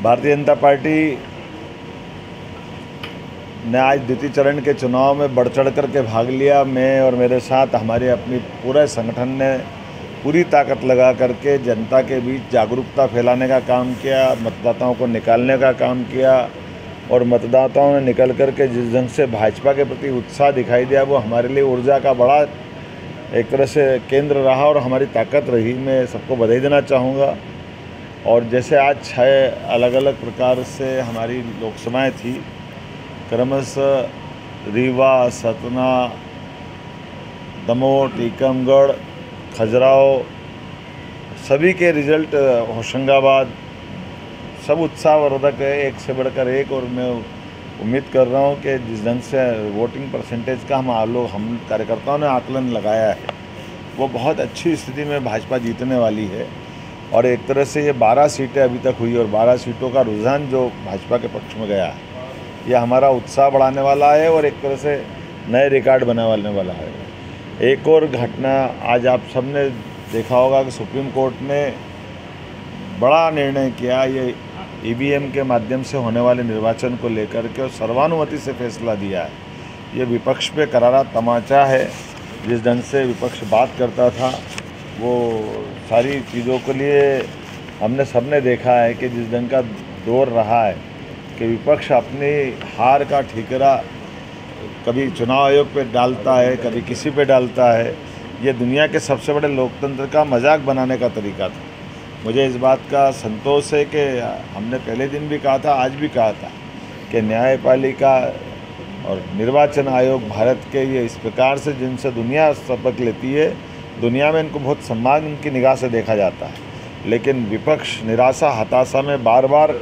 Bharatiya Janata party ने आज द्वितीय चरण के चुनाव में बढ़ चढ़ करके भाग लिया। मैं और मेरे साथ हमारे अपनी पूरे संगठन ने पूरी ताकत लगा करके जनता के बीच जागरूकता फैलाने का काम किया, मतदाताओं को निकालने का काम किया। और मतदाताओं ने निकल करके जिस ढंग से भाजपा के प्रति उत्साह दिखाई दिया, वो हमारे लिए ऊर्जा का बड़ा एक तरह से केंद्र रहा और हमारी ताकत रही। मैं सबको बधाई देना चाहूँगा। और जैसे आज 6 अलग अलग प्रकार से हमारी लोकसभाएं थी, क्रमशः रीवा, सतना, दमोह, टीकमगढ़, खजुराहो, सभी के रिजल्ट, होशंगाबाद, सब उत्साहवर्धक है, एक से बढ़कर एक। और मैं उम्मीद कर रहा हूँ कि जिस ढंग से वोटिंग परसेंटेज का हम कार्यकर्ताओं ने आकलन लगाया है, वो बहुत अच्छी स्थिति में भाजपा जीतने वाली है। और एक तरह से ये 12 सीटें अभी तक हुई और 12 सीटों का रुझान जो भाजपा के पक्ष में गया है, ये हमारा उत्साह बढ़ाने वाला है और एक तरह से नए रिकॉर्ड बनाने वाला है। एक और घटना आज आप सबने देखा होगा कि सुप्रीम कोर्ट ने बड़ा निर्णय किया, ये ईवीएम के माध्यम से होने वाले निर्वाचन को लेकर के, और सर्वानुमति से फैसला दिया है। ये विपक्ष पे करारा तमाचा है। जिस ढंग से विपक्ष बात करता था, वो सारी चीज़ों के लिए हमने सबने देखा है कि जिस ढंग का दौर रहा है कि विपक्ष अपनी हार का ठिकरा कभी चुनाव आयोग पे डालता है, कभी किसी पे डालता है। ये दुनिया के सबसे बड़े लोकतंत्र का मजाक बनाने का तरीका था। मुझे इस बात का संतोष है कि हमने पहले दिन भी कहा था, आज भी कहा था कि न्यायपालिका और निर्वाचन आयोग भारत के ये इस प्रकार से जिनसे दुनिया सबक लेती है, दुनिया में इनको बहुत सम्मान की निगाह से देखा जाता है। लेकिन विपक्ष निराशा, हताशा में बार बार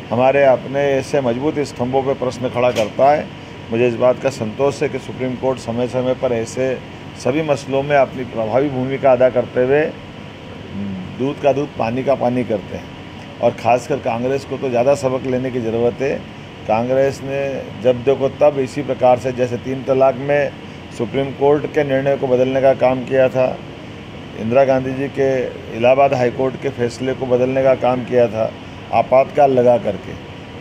हमारे अपने ऐसे मजबूत स्तंभों पर प्रश्न खड़ा करता है। मुझे इस बात का संतोष है कि सुप्रीम कोर्ट समय समय पर ऐसे सभी मसलों में अपनी प्रभावी भूमिका अदा करते हुए दूध का दूध, पानी का पानी करते हैं। और ख़ासकर कांग्रेस को तो ज़्यादा सबक लेने की ज़रूरत है। कांग्रेस ने जब देखो तब इसी प्रकार से, जैसे 3 तलाक में सुप्रीम कोर्ट के निर्णय को बदलने का काम किया था, इंदिरा गांधी जी के इलाहाबाद हाई कोर्ट के फैसले को बदलने का काम किया था आपातकाल लगा करके।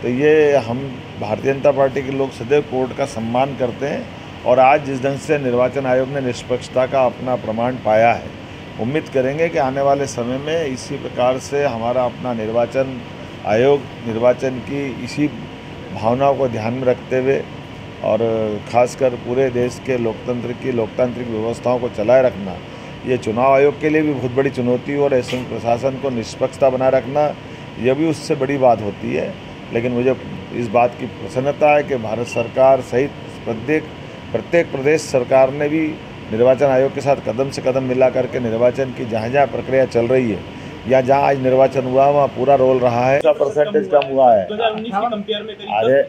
तो ये हम भारतीय जनता पार्टी के लोग सदैव कोर्ट का सम्मान करते हैं। और आज जिस ढंग से निर्वाचन आयोग ने निष्पक्षता का अपना प्रमाण पाया है, उम्मीद करेंगे कि आने वाले समय में इसी प्रकार से हमारा अपना निर्वाचन आयोग निर्वाचन की इसी भावनाओं को ध्यान में रखते हुए और ख़ासकर पूरे देश के लोकतांत्रिक व्यवस्थाओं को चलाए रखना, ये चुनाव आयोग के लिए भी बहुत बड़ी चुनौती और ऐसे प्रशासन को निष्पक्षता बनाए रखना, यह भी उससे बड़ी बात होती है। लेकिन मुझे इस बात की प्रसन्नता है कि भारत सरकार सहित प्रत्येक प्रदेश सरकार ने भी निर्वाचन आयोग के साथ कदम से कदम मिला करके निर्वाचन की जहाँ जहाँ प्रक्रिया चल रही है या जहाँ आज निर्वाचन हुआ वहाँ पूरा रोल रहा है। परसेंटेज कम हुआ है 2019 के कंपेयर में करीब। अरे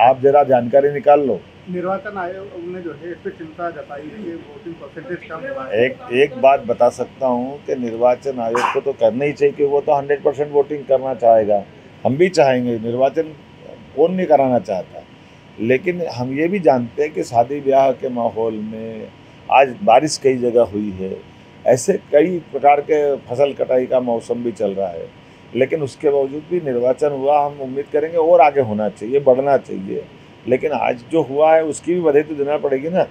आप जरा जानकारी निकाल लो। निर्वाचन आयोग ने जो है इस पर चिंता जताई है कि वोटिंग परसेंटेज कम हुआ है। एक बात बता सकता हूँ कि निर्वाचन आयोग को तो करना ही चाहिए कि वो तो 100% वोटिंग करना चाहेगा। हम भी चाहेंगे, निर्वाचन कौन नहीं कराना चाहता। लेकिन हम ये भी जानते हैं कि शादी ब्याह के माहौल में आज बारिश कई जगह हुई है, ऐसे कई प्रकार के फसल कटाई का मौसम भी चल रहा है, लेकिन उसके बावजूद भी निर्वाचन हुआ। हम उम्मीद करेंगे और आगे होना चाहिए, बढ़ना चाहिए। लेकिन आज जो हुआ है उसकी भी बधाई तो देना पड़ेगी ना।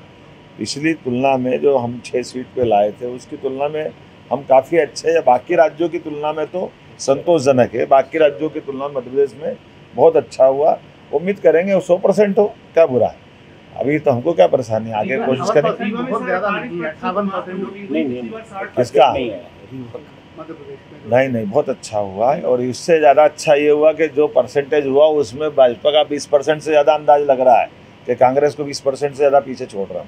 पिछली तुलना में जो हम 6 सीट पे लाए थे उसकी तुलना में हम काफ़ी अच्छे हैं। बाकी राज्यों की तुलना में तो संतोषजनक है। बाकी राज्यों की तुलना में मध्य प्रदेश में बहुत अच्छा हुआ। उम्मीद करेंगे 100% हो, क्या बुरा है। अभी तो हमको क्या परेशानी, आगे कोशिश करें। बहुत ज़्यादा नहीं है, 58%। किसका? मध्य प्रदेश में नहीं, बहुत अच्छा हुआ है। और इससे ज़्यादा अच्छा ये हुआ कि जो परसेंटेज हुआ उसमें भाजपा का 20% से ज़्यादा अंदाज लग रहा है कि कांग्रेस को 20% से ज़्यादा पीछे छोड़ रहा हूँ।